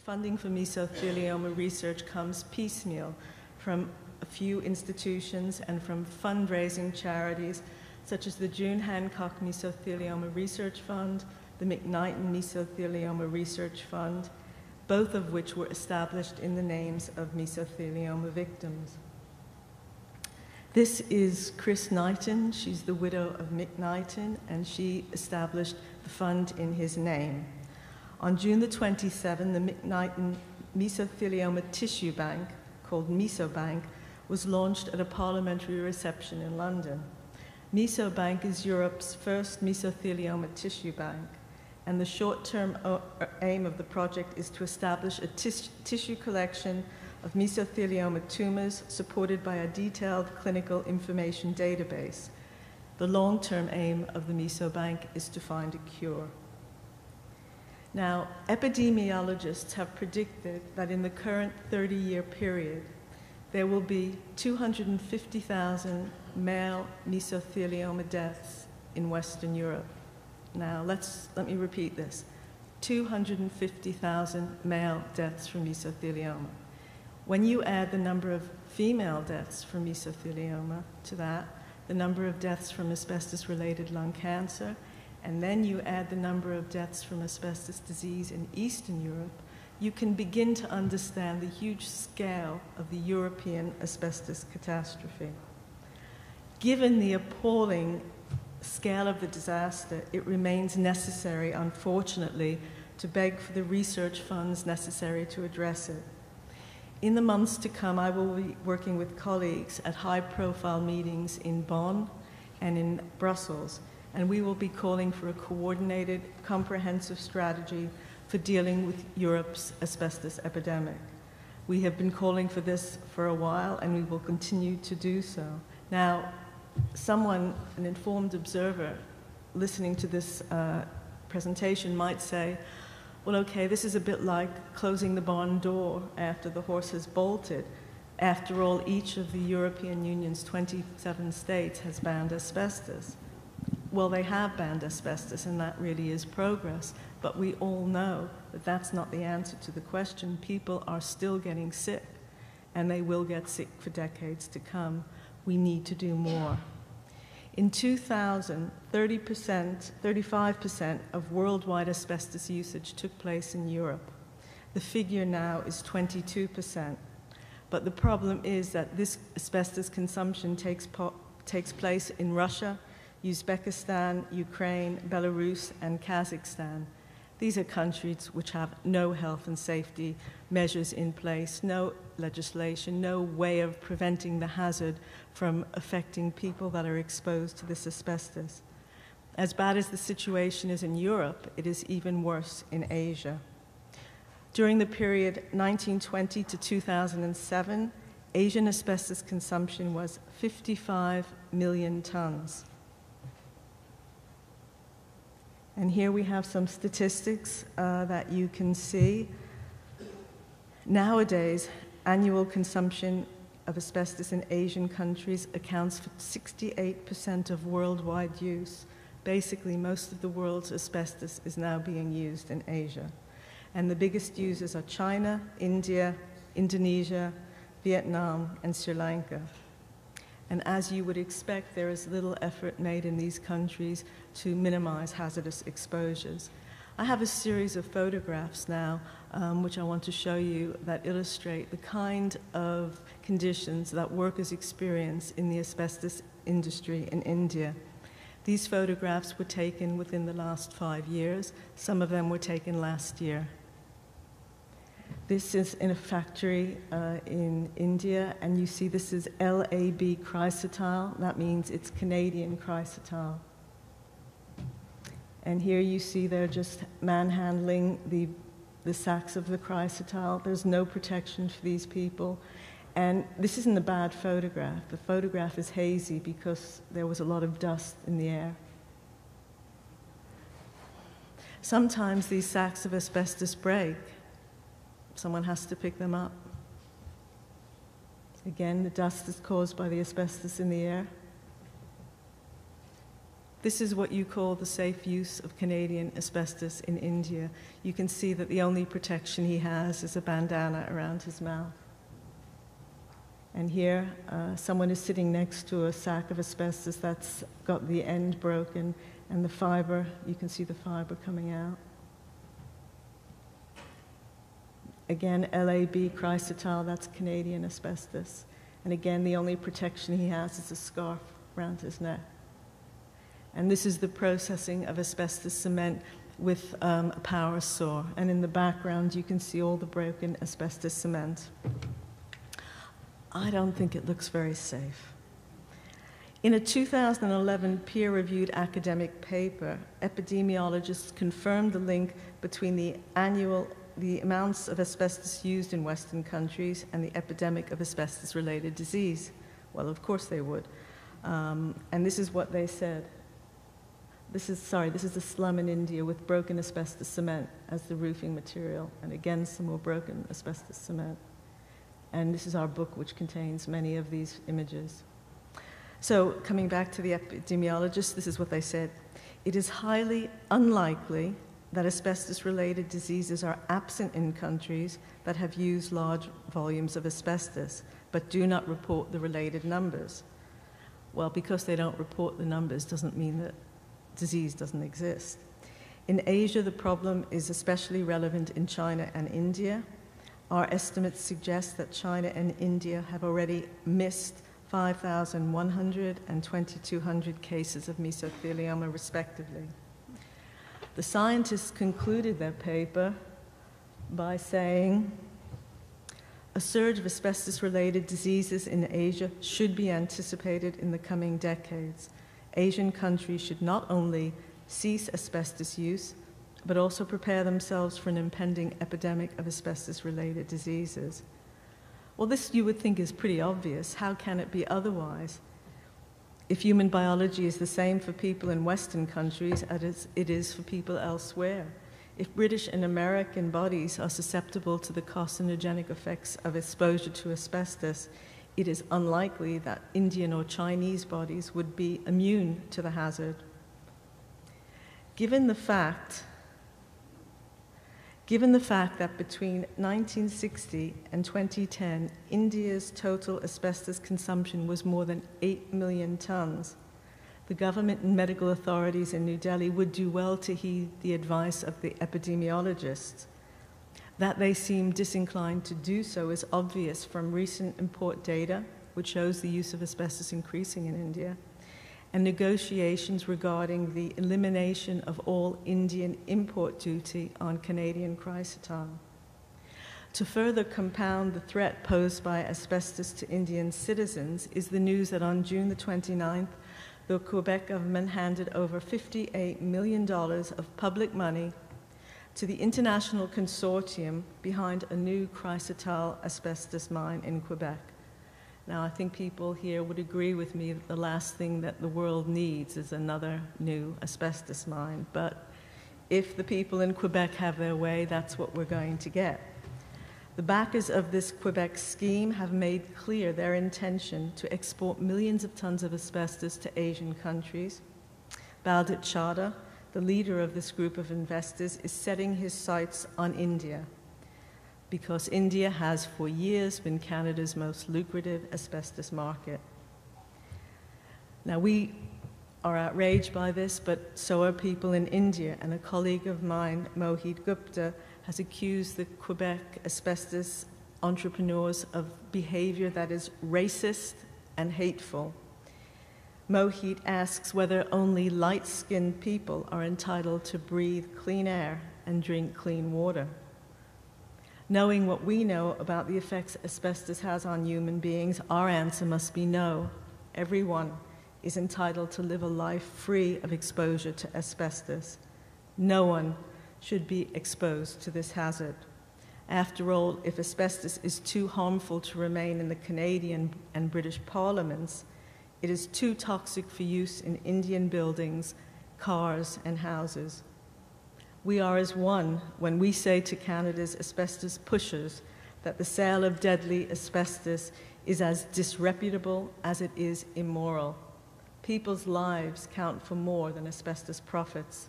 funding for mesothelioma research comes piecemeal from a few institutions and from fundraising charities such as the June Hancock Mesothelioma Research Fund, the McKnighton Mesothelioma Research Fund, both of which were established in the names of mesothelioma victims. This is Chris Knighton. She's the widow of Mick Knighton, and she established the fund in his name. On June the 27th, the Mick Knighton Mesothelioma Tissue Bank, called Mesobank, was launched at a parliamentary reception in London. Mesobank is Europe's first mesothelioma tissue bank, and the short-term aim of the project is to establish a tissue collection of mesothelioma tumors supported by a detailed clinical information database. The long-term aim of the Mesobank is to find a cure. Now, epidemiologists have predicted that in the current 30-year period, there will be 250,000 male mesothelioma deaths in Western Europe. Now, let me repeat this. 250,000 male deaths from mesothelioma. When you add the number of female deaths from mesothelioma to that, the number of deaths from asbestos-related lung cancer, and then you add the number of deaths from asbestos disease in Eastern Europe, you can begin to understand the huge scale of the European asbestos catastrophe. Given the appalling scale of the disaster, it remains necessary, unfortunately, to beg for the research funds necessary to address it. In the months to come, I will be working with colleagues at high-profile meetings in Bonn and in Brussels, and we will be calling for a coordinated, comprehensive strategy for dealing with Europe's asbestos epidemic. We have been calling for this for a while, and we will continue to do so. Now, an informed observer listening to this presentation might say, well, okay, this is a bit like closing the barn door after the horse has bolted. After all, each of the European Union's 27 states has banned asbestos. Well, they have banned asbestos, and that really is progress. But we all know that that's not the answer to the question. People are still getting sick, and they will get sick for decades to come. We need to do more. In 2000, 35% of worldwide asbestos usage took place in Europe. The figure now is 22%. But the problem is that this asbestos consumption takes place in Russia, Uzbekistan, Ukraine, Belarus, and Kazakhstan. These are countries which have no health and safety measures in place, no legislation, no way of preventing the hazard from affecting people that are exposed to this asbestos. As bad as the situation is in Europe, it is even worse in Asia. During the period 1920 to 2007, Asian asbestos consumption was 55 million tons. And here we have some statistics that you can see. Nowadays, annual consumption of asbestos in Asian countries accounts for 68% of worldwide use. Basically, most of the world's asbestos is now being used in Asia. And the biggest users are China, India, Indonesia, Vietnam, and Sri Lanka. And as you would expect, there is little effort made in these countries to minimize hazardous exposures. I have a series of photographs now, which I want to show you, that illustrate the kind of conditions that workers experience in the asbestos industry in India. These photographs were taken within the last 5 years. Some of them were taken last year. This is in a factory in India, and you see this is LAB chrysotile. That means it's Canadian chrysotile. And here you see they're just manhandling the sacks of the chrysotile. There's no protection for these people. And this isn't a bad photograph. The photograph is hazy because there was a lot of dust in the air. Sometimes these sacks of asbestos break. Someone has to pick them up. Again, the dust is caused by the asbestos in the air. This is what you call the safe use of Canadian asbestos in India. You can see that the only protection he has is a bandana around his mouth. And here, someone is sitting next to a sack of asbestos that's got the end broken, and the fiber, you can see the fiber coming out. Again, LAB chrysotile, that's Canadian asbestos. And again, the only protection he has is a scarf around his neck. And this is the processing of asbestos cement with a power saw. And in the background, you can see all the broken asbestos cement. I don't think it looks very safe. In a 2011 peer-reviewed academic paper, epidemiologists confirmed the link between the amounts of asbestos used in Western countries and the epidemic of asbestos-related disease. Well, of course they would. And this is what they said. This is a slum in India with broken asbestos cement as the roofing material, and again, some more broken asbestos cement. And this is our book, which contains many of these images. So, coming back to the epidemiologists, this is what they said. It is highly unlikely that asbestos-related diseases are absent in countries that have used large volumes of asbestos, but do not report the related numbers. Well, because they don't report the numbers doesn't mean that disease doesn't exist. In Asia, the problem is especially relevant in China and India. Our estimates suggest that China and India have already missed 5,100 and 2,200 cases of mesothelioma, respectively. The scientists concluded their paper by saying, a surge of asbestos-related diseases in Asia should be anticipated in the coming decades. Asian countries should not only cease asbestos use, but also prepare themselves for an impending epidemic of asbestos-related diseases. Well, this you would think is pretty obvious. How can it be otherwise? If human biology is the same for people in Western countries as it is for people elsewhere, if British and American bodies are susceptible to the carcinogenic effects of exposure to asbestos, it is unlikely that Indian or Chinese bodies would be immune to the hazard. Given the fact that between 1960 and 2010, India's total asbestos consumption was more than 8 million tons, the government and medical authorities in New Delhi would do well to heed the advice of the epidemiologists. That they seem disinclined to do so is obvious from recent import data, which shows the use of asbestos increasing in India, and negotiations regarding the elimination of all Indian import duty on Canadian chrysotile. To further compound the threat posed by asbestos to Indian citizens is the news that on June the 29th, the Quebec government handed over $58 million of public money to the international consortium behind a new chrysotile asbestos mine in Quebec. Now, I think people here would agree with me that the last thing that the world needs is another new asbestos mine. But if the people in Quebec have their way, that's what we're going to get. The backers of this Quebec scheme have made clear their intention to export millions of tons of asbestos to Asian countries. Baldit Chadha, the leader of this group of investors, is setting his sights on India, because India has for years been Canada's most lucrative asbestos market. Now, we are outraged by this, but so are people in India, and a colleague of mine, Mohit Gupta, has accused the Quebec asbestos entrepreneurs of behavior that is racist and hateful. Mohit asks whether only light-skinned people are entitled to breathe clean air and drink clean water. Knowing what we know about the effects asbestos has on human beings, our answer must be no. Everyone is entitled to live a life free of exposure to asbestos. No one should be exposed to this hazard. After all, if asbestos is too harmful to remain in the Canadian and British parliaments, it is too toxic for use in Indian buildings, cars, and houses. We are as one when we say to Canada's asbestos pushers that the sale of deadly asbestos is as disreputable as it is immoral. People's lives count for more than asbestos profits.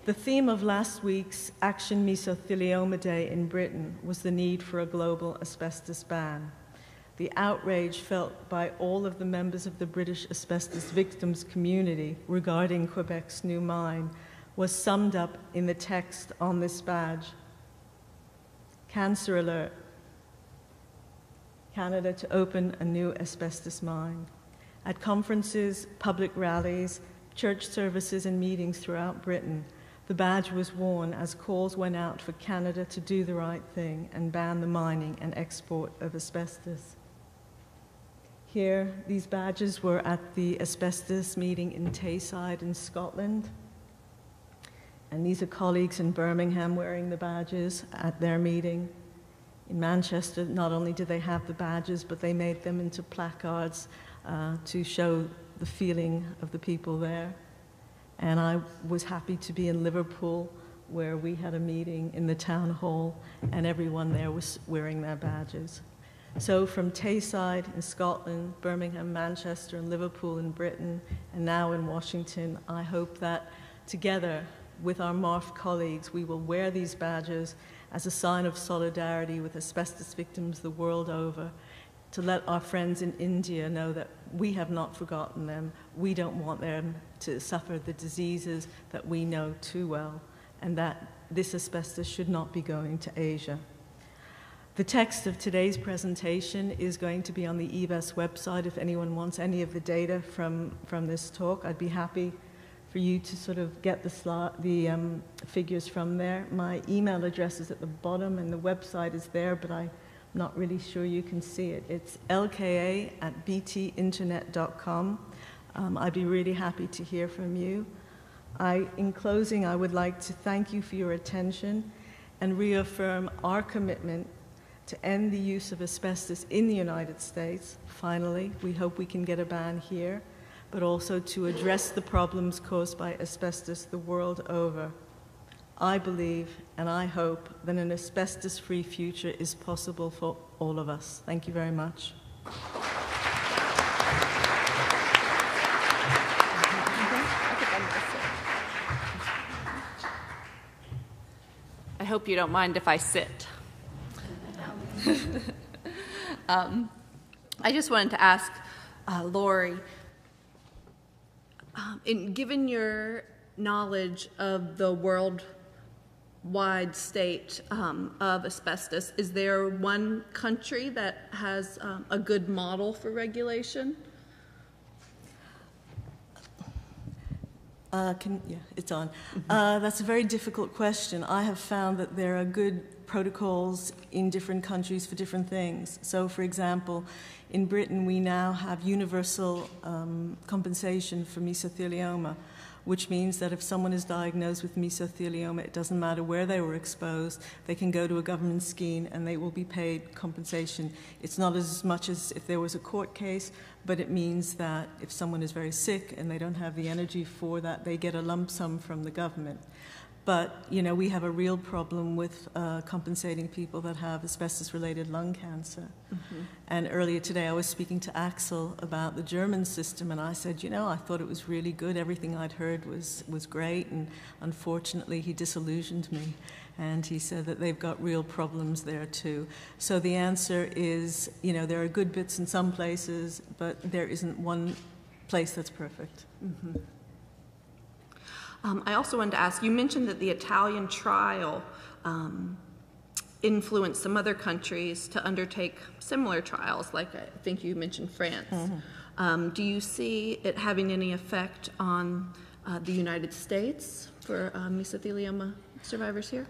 The theme of last week's Action Mesothelioma Day in Britain was the need for a global asbestos ban. The outrage felt by all of the members of the British asbestos victims community regarding Quebec's new mine was summed up in the text on this badge. Cancer alert. Canada to open a new asbestos mine. At conferences, public rallies, church services and meetings throughout Britain, the badge was worn as calls went out for Canada to do the right thing and ban the mining and export of asbestos. Here, these badges were at the asbestos meeting in Tayside in Scotland. And these are colleagues in Birmingham wearing the badges at their meeting. In Manchester, not only did they have the badges, but they made them into placards to show the feeling of the people there. And I was happy to be in Liverpool, where we had a meeting in the town hall, and everyone there was wearing their badges. So from Tayside in Scotland, Birmingham, Manchester, and Liverpool in Britain, and now in Washington, I hope that together with our MARF colleagues, we will wear these badges as a sign of solidarity with asbestos victims the world over, to let our friends in India know that we have not forgotten them. We don't want them to suffer the diseases that we know too well, and that this asbestos should not be going to Asia. The text of today's presentation is going to be on the EBAS website. If anyone wants any of the data from this talk, I'd be happy for you to sort of get the figures from there. My email address is at the bottom, and the website is there, but I'm not really sure you can see it. It's lka@btinternet.com. I'd be really happy to hear from you. In closing, I would like to thank you for your attention and reaffirm our commitment to end the use of asbestos in the United States. Finally, we hope we can get a ban here, but also to address the problems caused by asbestos the world over. I believe and I hope that an asbestos-free future is possible for all of us. Thank you very much. I hope you don't mind if I sit. I just wanted to ask Lori, given your knowledge of the worldwide state of asbestos, is there one country that has a good model for regulation? Yeah, it's on. That's a very difficult question. I have found that there are good protocols in different countries for different things. So, for example, in Britain, we now have universal compensation for mesothelioma, which means that if someone is diagnosed with mesothelioma, it doesn't matter where they were exposed, they can go to a government scheme and they will be paid compensation. It's not as much as if there was a court case, but it means that if someone is very sick and they don't have the energy for that, they get a lump sum from the government. But, you know, we have a real problem with compensating people that have asbestos-related lung cancer. Mm-hmm. And earlier today I was speaking to Axel about the German system, and I said, you know, I thought it was really good. Everything I'd heard was great, and unfortunately he disillusioned me. And he said that they've got real problems there too. So the answer is, you know, there are good bits in some places, but there isn't one place that's perfect. Mm-hmm. I also wanted to ask, you mentioned that the Italian trial influenced some other countries to undertake similar trials, like I think you mentioned France. Mm-hmm. Do you see it having any effect on the United States for mesothelioma survivors here?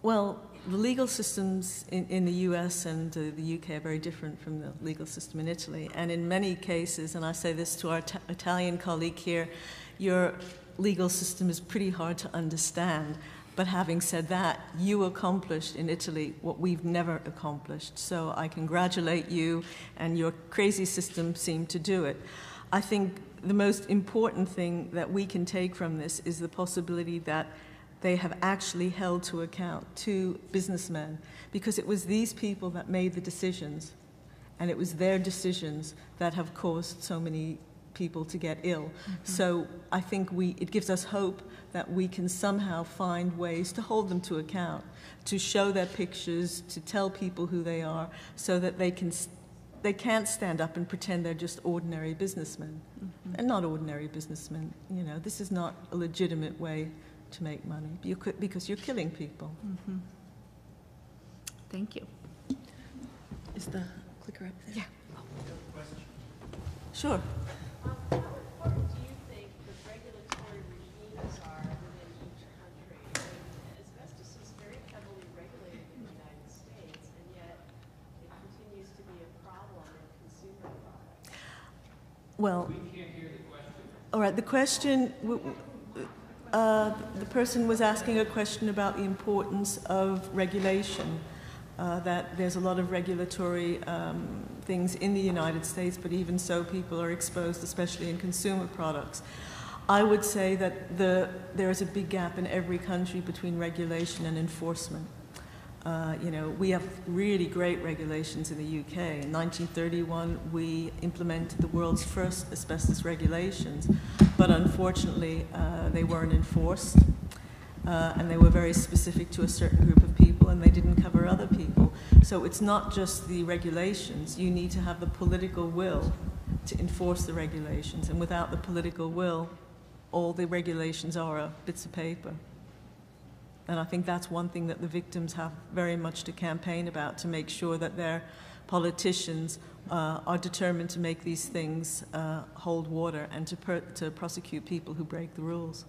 Well, the legal systems in the US and the UK are very different from the legal system in Italy. And in many cases, and I say this to our Italian colleague here, your legal system is pretty hard to understand. But having said that, you accomplished in Italy what we've never accomplished. So I congratulate you, and your crazy system seemed to do it. I think the most important thing that we can take from this is the possibility that they have actually held to account two businessmen, because it was these people that made the decisions, and it was their decisions that have caused so many people to get ill. So I think it gives us hope that we can somehow find ways to hold them to account, to show their pictures, to tell people who they are, so that they can't stand up and pretend they're just ordinary businessmen. They're not ordinary businessmen. You know, this is not a legitimate way to make money because you're killing people. Thank you. Is the clicker up there? Yeah. Sure. How important do you think the regulatory regimes are within each country? I mean, asbestos is very heavily regulated in the United States, and yet it continues to be a problem in consumer products. Well, We can't hear the question. all right, the question, the person was asking a question about the importance of regulation, that there's a lot of regulatory things in the United States, but even so people are exposed, especially in consumer products. I would say that there is a big gap in every country between regulation and enforcement. You know, we have really great regulations in the UK. In 1931, we implemented the world's first asbestos regulations, but unfortunately, they weren't enforced, and they were very specific to a certain group of people, and they didn't cover other people. So it's not just the regulations. You need to have the political will to enforce the regulations, and without the political will, all the regulations are bits of paper. And I think that's one thing that the victims have very much to campaign about, to make sure that their politicians are determined to make these things hold water and to prosecute people who break the rules.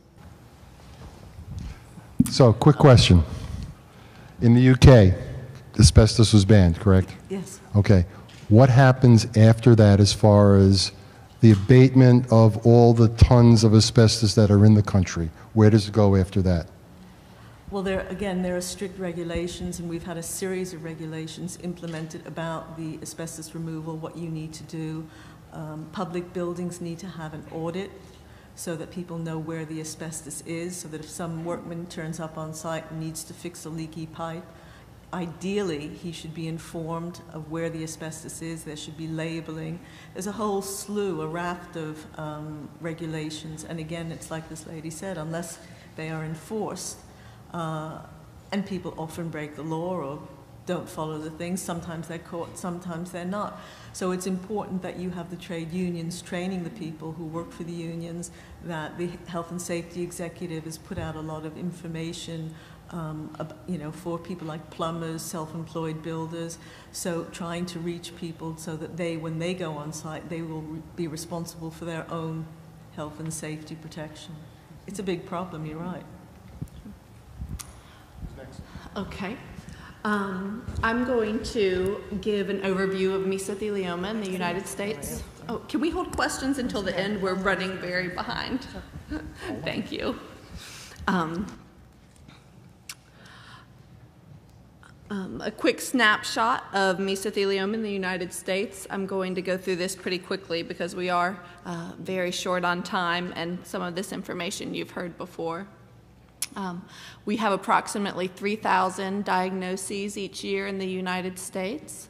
So, quick question. In the UK, asbestos was banned, correct? Yes. Okay. What happens after that as far as the abatement of all the tons of asbestos that are in the country? Where does it go after that? Well, there are strict regulations, and we've had a series of regulations implemented about the asbestos removal, what you need to do. Public buildings need to have an audit so that people know where the asbestos is, so that if some workman turns up on site and needs to fix a leaky pipe, ideally he should be informed of where the asbestos is. There should be labeling. There's a whole slew, a raft of regulations, and again, it's like this lady said, unless they are enforced, and people often break the law or don't follow the things. Sometimes they're caught, sometimes they're not. So it's important that you have the trade unions training the people who work for the unions, that the health and safety executive has put out a lot of information for people like plumbers, self-employed builders. So trying to reach people so that when they go on site, they will be responsible for their own health and safety protection. It's a big problem, you're right. Okay. I'm going to give an overview of mesothelioma in the United States. Oh, can we hold questions until the end? We're running very behind. Thank you. A quick snapshot of mesothelioma in the United States. I'm going to go through this pretty quickly because we are very short on time, and some of this information you've heard before. We have approximately 3,000 diagnoses each year in the United States,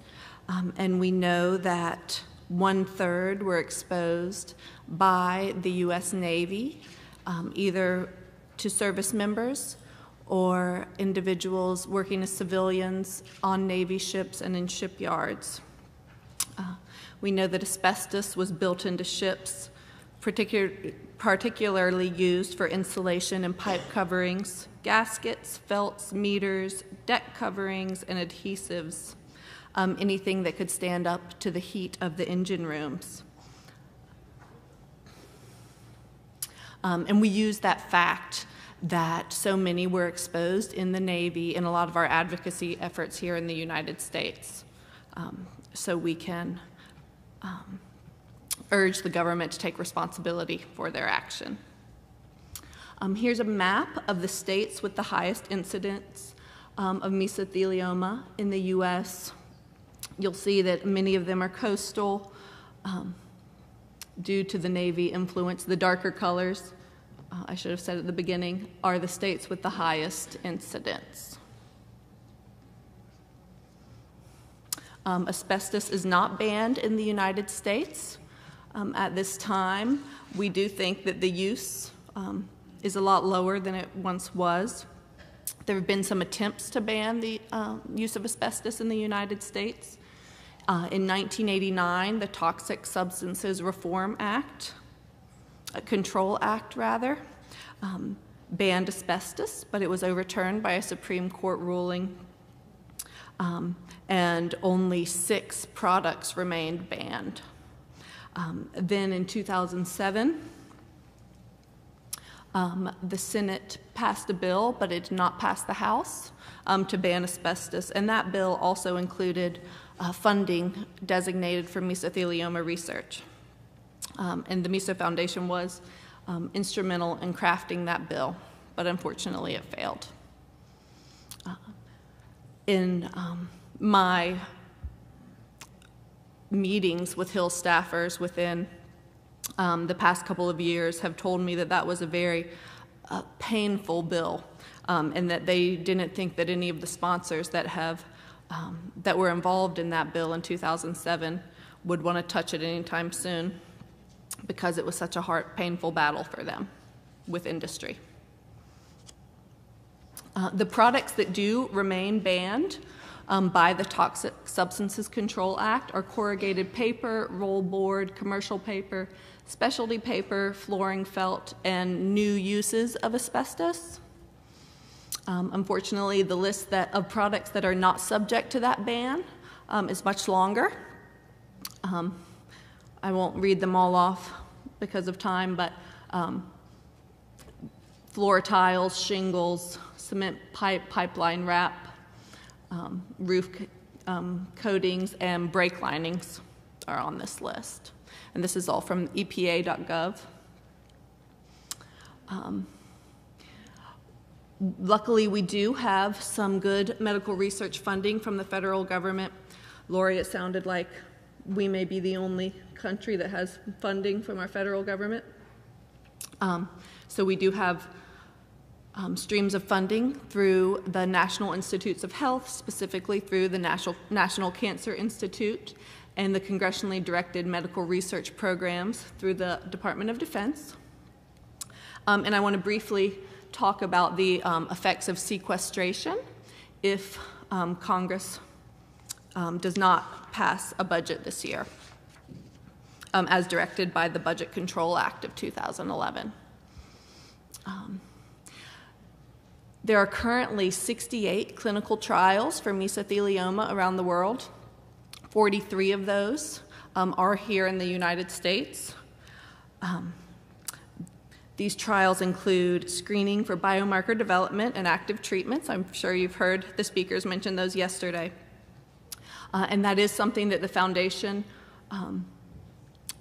and we know that 1/3 were exposed by the U.S. Navy, either to service members or individuals working as civilians on Navy ships and in shipyards. We know that asbestos was built into ships, particularly used for insulation and pipe coverings, gaskets, felts, meters, deck coverings, and adhesives, anything that could stand up to the heat of the engine rooms. And we use that fact that so many were exposed in the Navy in a lot of our advocacy efforts here in the United States, so we can urge the government to take responsibility for their action. Here's a map of the states with the highest incidence of mesothelioma in the U.S. You'll see that many of them are coastal due to the Navy influence. The darker colors, I should have said at the beginning, are the states with the highest incidence. Asbestos is not banned in the United States. at this time. We do think that the use is a lot lower than it once was. There have been some attempts to ban the use of asbestos in the United States. In 1989, the Toxic Substances Reform Act, Control Act rather, banned asbestos, but it was overturned by a Supreme Court ruling, and only 6 products remained banned. Then in 2007, the Senate passed a bill, but it did not pass the House, to ban asbestos, and that bill also included funding designated for mesothelioma research. And the Meso Foundation was instrumental in crafting that bill, but unfortunately it failed. In my meetings with Hill staffers within the past couple of years have told me that that was a very painful bill, and that they didn't think that any of the sponsors that were involved in that bill in 2007 would want to touch it anytime soon, because it was such a painful battle for them with industry. The products that do remain banned by the Toxic Substances Control Act are corrugated paper, roll board, commercial paper, specialty paper, flooring, felt, and new uses of asbestos. Unfortunately, the list of products that are not subject to that ban is much longer. I won't read them all off because of time, but floor tiles, shingles, cement pipe, pipeline wrap, roof coatings, and brake linings are on this list. And this is all from EPA.gov. Luckily, we do have some good medical research funding from the federal government. Lori, it sounded like we may be the only country that has funding from our federal government. So we do have streams of funding through the National Institutes of Health, specifically through the National Cancer Institute, and the congressionally directed medical research programs through the Department of Defense. And I want to briefly talk about the effects of sequestration if Congress does not pass a budget this year, as directed by the Budget Control Act of 2011. There are currently 68 clinical trials for mesothelioma around the world. 43 of those are here in the United States. These trials include screening for biomarker development and active treatments. I'm sure you've heard the speakers mention those yesterday. And that is something that the foundation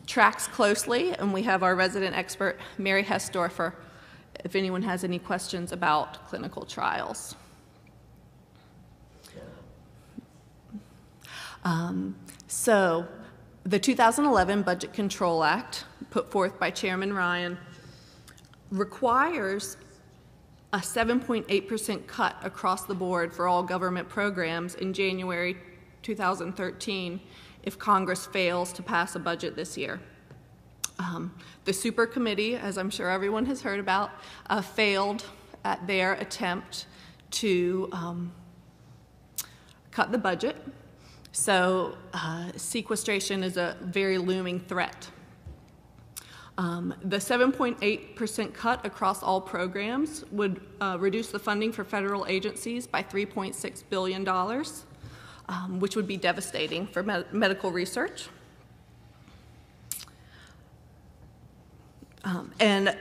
tracks closely, and we have our resident expert, Mary Hessdorfer, if anyone has any questions about clinical trials. So the 2011 Budget Control Act, put forth by Chairman Ryan, requires a 7.8% cut across the board for all government programs in January 2013 if Congress fails to pass a budget this year. The Super Committee, as I'm sure everyone has heard about, failed at their attempt to cut the budget. So sequestration is a very looming threat. The 7.8% cut across all programs would reduce the funding for federal agencies by $3.6 billion, which would be devastating for medical research. And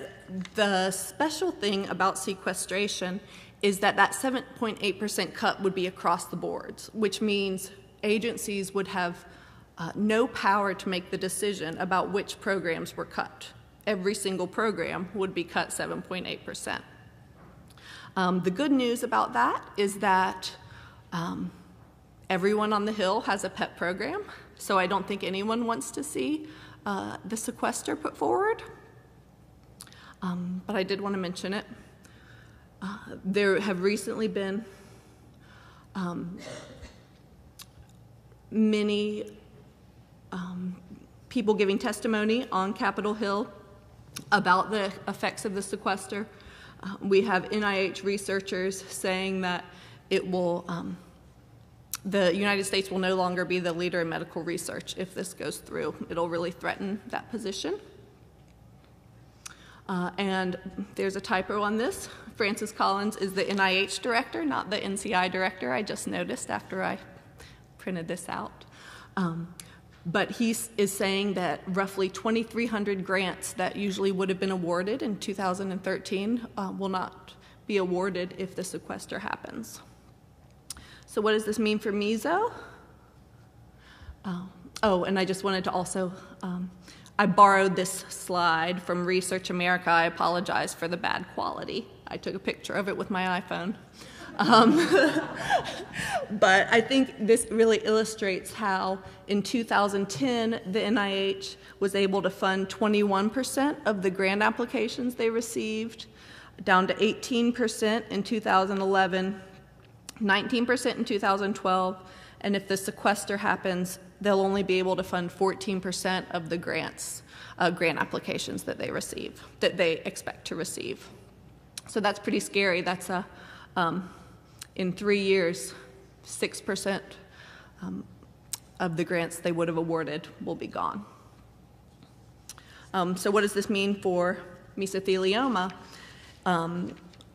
the special thing about sequestration is that that 7.8% cut would be across the boards, which means agencies would have no power to make the decision about which programs were cut. Every single program would be cut 7.8%. The good news about that is that everyone on the Hill has a PET program, so I don't think anyone wants to see the sequester put forward. But I did want to mention it. There have recently been many people giving testimony on Capitol Hill about the effects of the sequester. We have NIH researchers saying that it will, the United States will no longer be the leader in medical research if this goes through. It'll really threaten that position. And there's a typo on this. Francis Collins is the NIH director, not the NCI director. I just noticed after I printed this out. But he is saying that roughly 2,300 grants that usually would have been awarded in 2013 will not be awarded if the sequester happens. So what does this mean for Meso? Oh, and I just wanted to also, I borrowed this slide from Research America. I apologize for the bad quality. I took a picture of it with my iPhone. But I think this really illustrates how in 2010, the NIH was able to fund 21% of the grant applications they received, down to 18% in 2011, 19% in 2012, and if the sequester happens, they'll only be able to fund 14% of the grant applications that they receive, that they expect to receive. So that's pretty scary. That's in 3 years, 6% of the grants they would have awarded will be gone. So what does this mean for mesothelioma?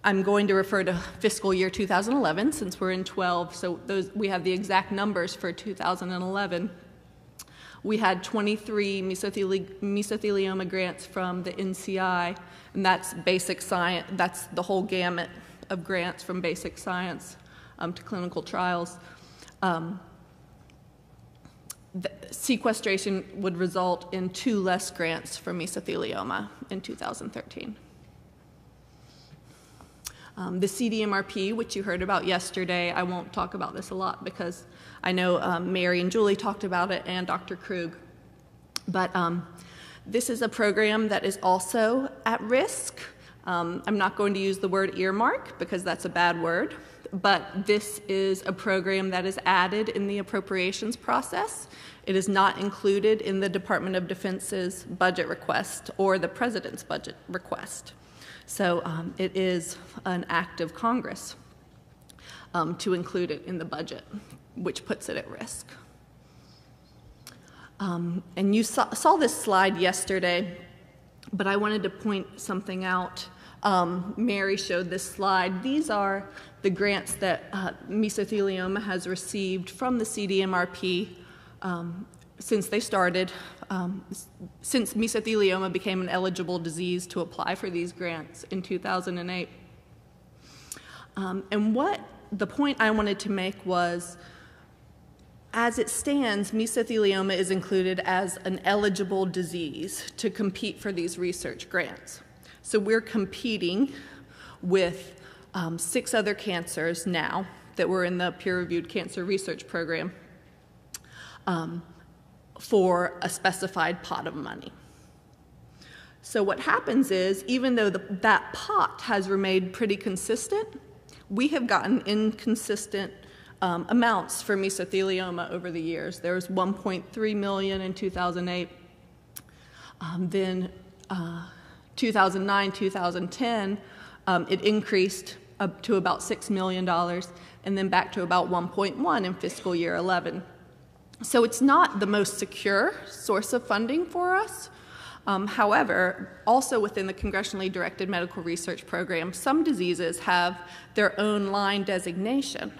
I'm going to refer to fiscal year 2011 since we're in 12, so we have the exact numbers for 2011. We had 23 mesothelioma grants from the NCI, and that's basic science, that's the whole gamut of grants from basic science to clinical trials. The sequestration would result in 2 less grants for mesothelioma in 2013. The CDMRP, which you heard about yesterday, I won't talk about this a lot because I know Mary and Julie talked about it and Dr. Krug. But this is a program that is also at risk. I'm not going to use the word earmark because that's a bad word, but this is a program that is added in the appropriations process. It is not included in the Department of Defense's budget request or the President's budget request. So it is an act of Congress to include it in the budget, which puts it at risk. And you saw this slide yesterday, but I wanted to point something out. Mary showed this slide. These are the grants that mesothelioma has received from the CDMRP since they started, since mesothelioma became an eligible disease to apply for these grants in 2008. And what the point I wanted to make was, as it stands, mesothelioma is included as an eligible disease to compete for these research grants. So we're competing with 6 other cancers now that were in the peer-reviewed cancer research program for a specified pot of money. So what happens is, even though that pot has remained pretty consistent, we have gotten inconsistent amounts for mesothelioma over the years. There was 1.3 million in 2008, then 2009, 2010, it increased up to about $6 million, and then back to about 1.1 in fiscal year 11. So it's not the most secure source of funding for us. However, also within the congressionally directed medical research program, some diseases have their own line designation.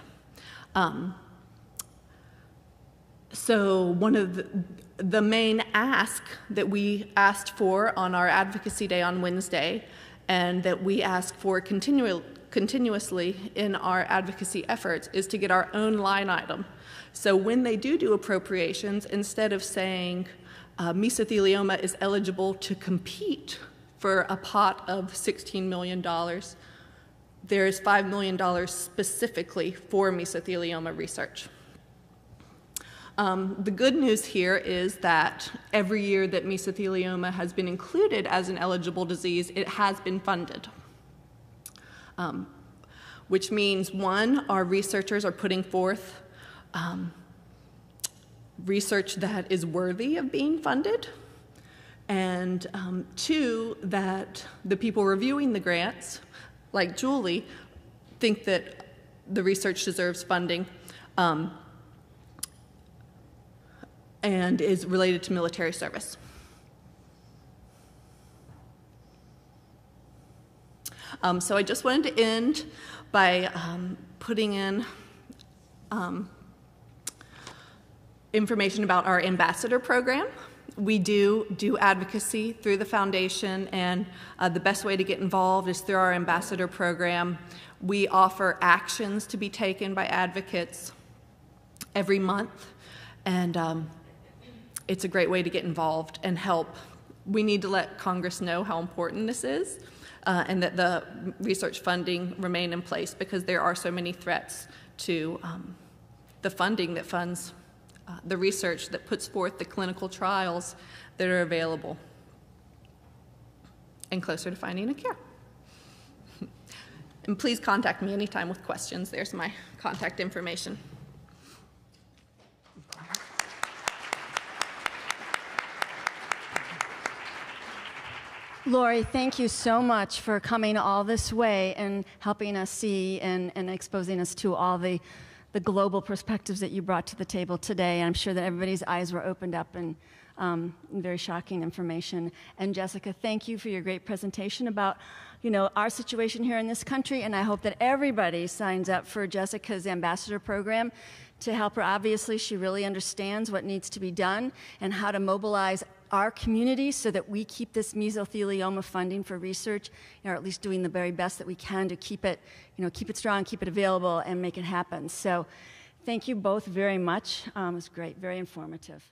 So one of the main ask that we asked for on our advocacy day on Wednesday, and that we ask for continuously in our advocacy efforts, is to get our own line item. So when they do appropriations, instead of saying mesothelioma is eligible to compete for a pot of $16 million, there is $5 million specifically for mesothelioma research. The good news here is that every year that mesothelioma has been included as an eligible disease, it has been funded. Which means, one, our researchers are putting forth research that is worthy of being funded, and two, that the people reviewing the grants, like Julie, think that the research deserves funding and is related to military service. So I just wanted to end by putting in information about our ambassador program. We do advocacy through the foundation, and the best way to get involved is through our ambassador program. We offer actions to be taken by advocates every month, and it's a great way to get involved and help. We need to let Congress know how important this is, and that the research funding remain in place, because there are so many threats to the funding that funds the research that puts forth the clinical trials that are available and closer to finding a cure. And please contact me anytime with questions. There's my contact information. Lori, thank you so much for coming all this way and helping us see and exposing us to all the global perspectives that you brought to the table today. I'm sure that everybody's eyes were opened up and very shocking information. And Jessica, thank you for your great presentation about, our situation here in this country. And I hope that everybody signs up for Jessica's ambassador program to help her. Obviously, she really understands what needs to be done and how to mobilize our community so that we keep this mesothelioma funding for research, or at least doing the very best that we can to keep it, keep it strong, keep it available, and make it happen. So thank you both very much. It was great, very informative.